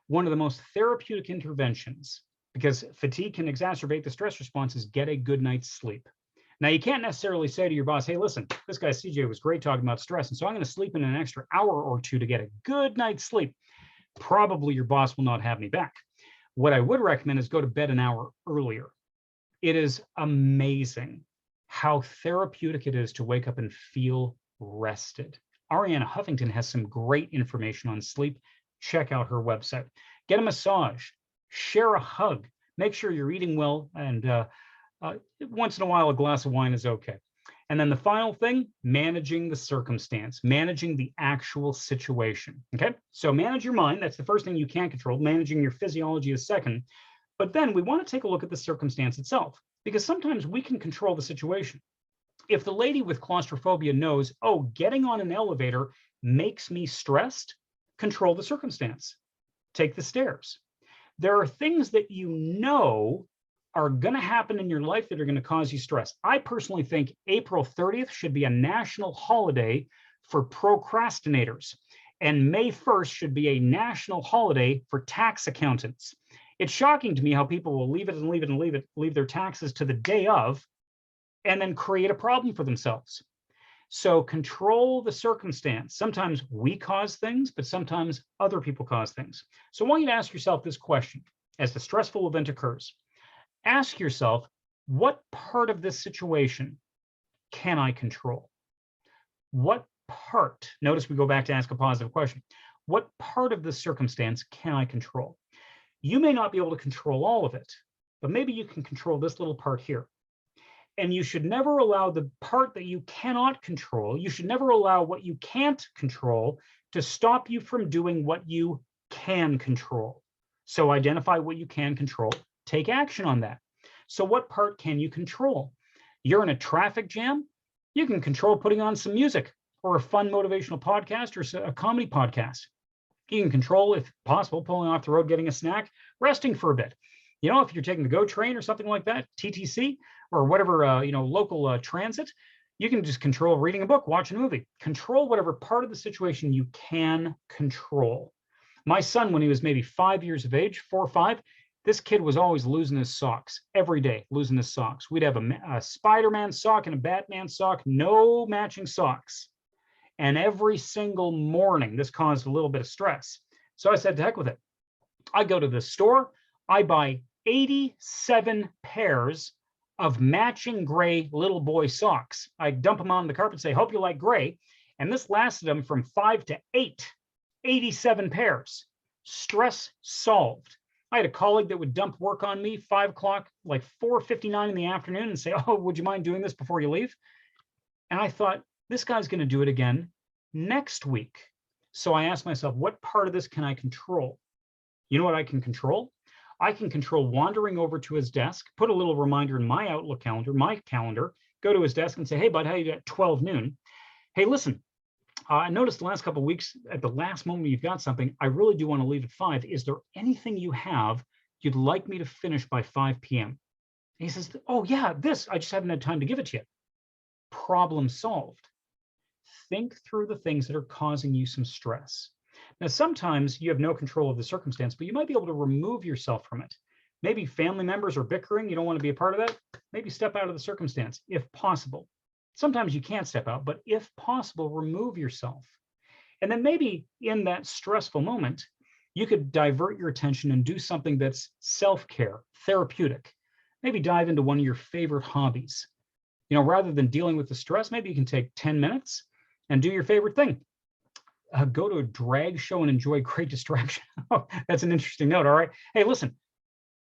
One of the most therapeutic interventions, because fatigue can exacerbate the stress response, is get a good night's sleep. Now, you can't necessarily say to your boss, hey, listen, this guy CJ was great talking about stress, and so I'm going to sleep in an extra hour or two to get a good night's sleep. Probably your boss will not have me back. What I would recommend is go to bed an hour earlier. It is amazing how therapeutic it is to wake up and feel rested. Arianna Huffington has some great information on sleep. Check out her website. Get a massage, share a hug, make sure you're eating well, and once in a while, a glass of wine is okay. And then the final thing, managing the circumstance, managing the actual situation, okay? So manage your mind. That's the first thing you can control. Managing your physiology is second. But then we want to take a look at the circumstance itself, because sometimes we can control the situation. If the lady with claustrophobia knows, oh, getting on an elevator makes me stressed, control the circumstance. Take the stairs. There are things that you know are going to happen in your life that are going to cause you stress. I personally think April 30th should be a national holiday for procrastinators, and May 1st should be a national holiday for tax accountants. It's shocking to me how people will leave it and leave it and leave it, leave their taxes to the day of, and then create a problem for themselves. So control the circumstance. Sometimes we cause things, but sometimes other people cause things. So I want you to ask yourself this question as the stressful event occurs. Ask yourself, what part of this situation can I control? What part, notice we go back to ask a positive question. What part of this circumstance can I control? You may not be able to control all of it, but maybe you can control this little part here. And you should never allow the part that you cannot control, you should never allow what you can't control to stop you from doing what you can control. So identify what you can control, take action on that. So what part can you control? You're in a traffic jam, you can control putting on some music or a fun motivational podcast or a comedy podcast. You can control, if possible, pulling off the road, getting a snack, resting for a bit. You know, if you're taking the GO train or something like that, TTC, or whatever, local transit, you can just control reading a book, watching a movie. Control whatever part of the situation you can control. My son, when he was maybe 5 years of age, 4 or 5, this kid was always losing his socks every day, losing his socks. We'd have a Spider-Man sock and a Batman sock, no matching socks. And every single morning, this caused a little bit of stress. So I said, to heck with it. I go to the store, I buy 87 pairs of matching gray little boy socks. I dump them on the carpet and say, hope you like gray. And this lasted them from 5 to 8, 87 pairs. Stress solved. I had a colleague that would dump work on me 5 o'clock, like 4:59 in the afternoon, and say, oh, would you mind doing this before you leave? And I thought, this guy's going to do it again next week. So I asked myself, what part of this can I control? You know what I can control? I can control wandering over to his desk, put a little reminder in my Outlook calendar, go to his desk and say, hey, bud, how you at 12 noon? Hey, listen, I noticed the last couple of weeks, at the last moment you've got something, I really do want to leave at 5. Is there anything you have you'd like me to finish by 5 p.m.? And he says, oh, yeah, this, I just haven't had time to give it to you. Problem solved. Think through the things that are causing you some stress. Now, sometimes you have no control of the circumstance, but you might be able to remove yourself from it. Maybe family members are bickering, you don't want to be a part of that. Maybe step out of the circumstance if possible. Sometimes you can't step out, but if possible, remove yourself. And then maybe in that stressful moment, you could divert your attention and do something that's self-care, therapeutic. Maybe dive into one of your favorite hobbies. Rather than dealing with the stress, maybe you can take 10 minutes and do your favorite thing. Go to a drag show and enjoy great distraction. That's an interesting note. All right. Hey, listen,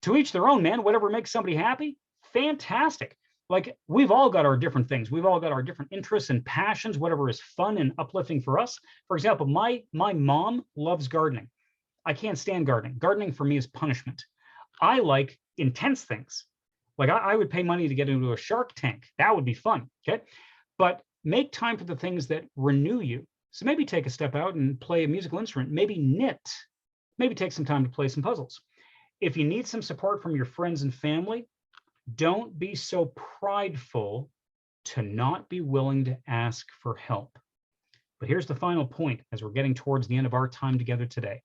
to each their own, man. Whatever makes somebody happy, fantastic. Like, we've all got our different things. We've all got our different interests and passions, whatever is fun and uplifting for us. For example, my mom loves gardening. I can't stand gardening. Gardening for me is punishment. I like intense things. Like, I would pay money to get into a Shark Tank. That would be fun. Okay. But make time for the things that renew you. So maybe take a step out and play a musical instrument, maybe knit, maybe take some time to play some puzzles. If you need some support from your friends and family, don't be so prideful to not be willing to ask for help. But here's the final point as we're getting towards the end of our time together today.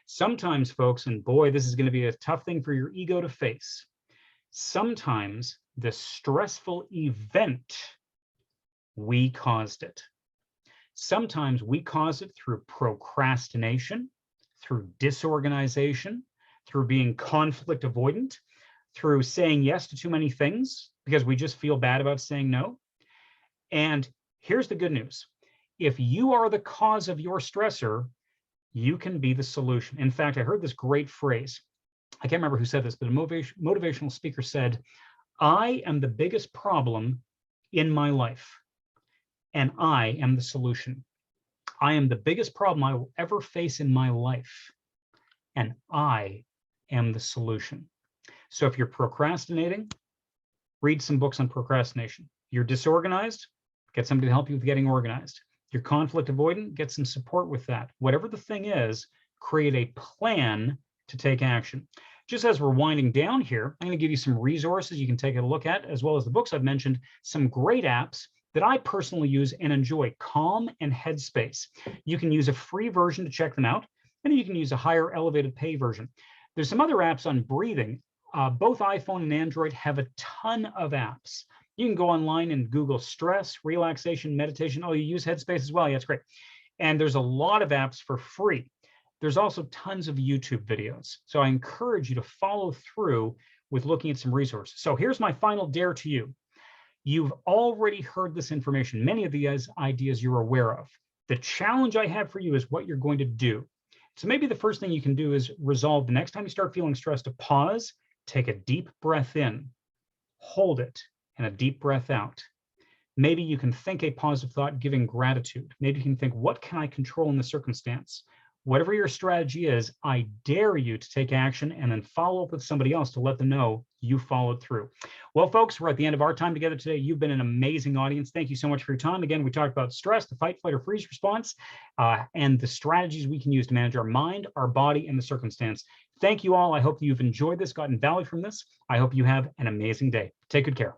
Sometimes, folks, and boy, this is going to be a tough thing for your ego to face. Sometimes the stressful event, we caused it. Sometimes we cause it through procrastination, through disorganization, through being conflict avoidant, through saying yes to too many things because we just feel bad about saying no. And here's the good news. If you are the cause of your stressor, you can be the solution. In fact, I heard this great phrase. I can't remember who said this, but a motivational speaker said, I am the biggest problem in my life, and I am the solution. I am the biggest problem I will ever face in my life, and I am the solution. So if you're procrastinating, read some books on procrastination. You're disorganized, get somebody to help you with getting organized. You're conflict avoidant, get some support with that. Whatever the thing is, create a plan to take action. Just as we're winding down here, I'm going to give you some resources you can take a look at, as well as the books I've mentioned, some great apps that I personally use and enjoy, Calm and Headspace. You can use a free version to check them out, and you can use a higher elevated pay version. There's some other apps on breathing. Both iPhone and Android have a ton of apps. You can go online and Google stress, relaxation, meditation. Oh, you use Headspace as well? Yeah, that's great. And there's a lot of apps for free. There's also tons of YouTube videos. So I encourage you to follow through with looking at some resources. So here's my final dare to you. You've already heard this information. Many of these ideas you're aware of. The challenge I have for you is what you're going to do. So maybe the first thing you can do is resolve the next time you start feeling stressed to pause, take a deep breath in, hold it, and a deep breath out. Maybe you can think a positive thought, giving gratitude. Maybe you can think, what can I control in the circumstance? Whatever your strategy is, I dare you to take action and then follow up with somebody else to let them know you followed through. Well, folks, we're at the end of our time together today. You've been an amazing audience. Thank you so much for your time. Again, we talked about stress, the fight, flight, or freeze response, and the strategies we can use to manage our mind, our body, and the circumstance. Thank you all. I hope you've enjoyed this, gotten value from this. I hope you have an amazing day. Take good care.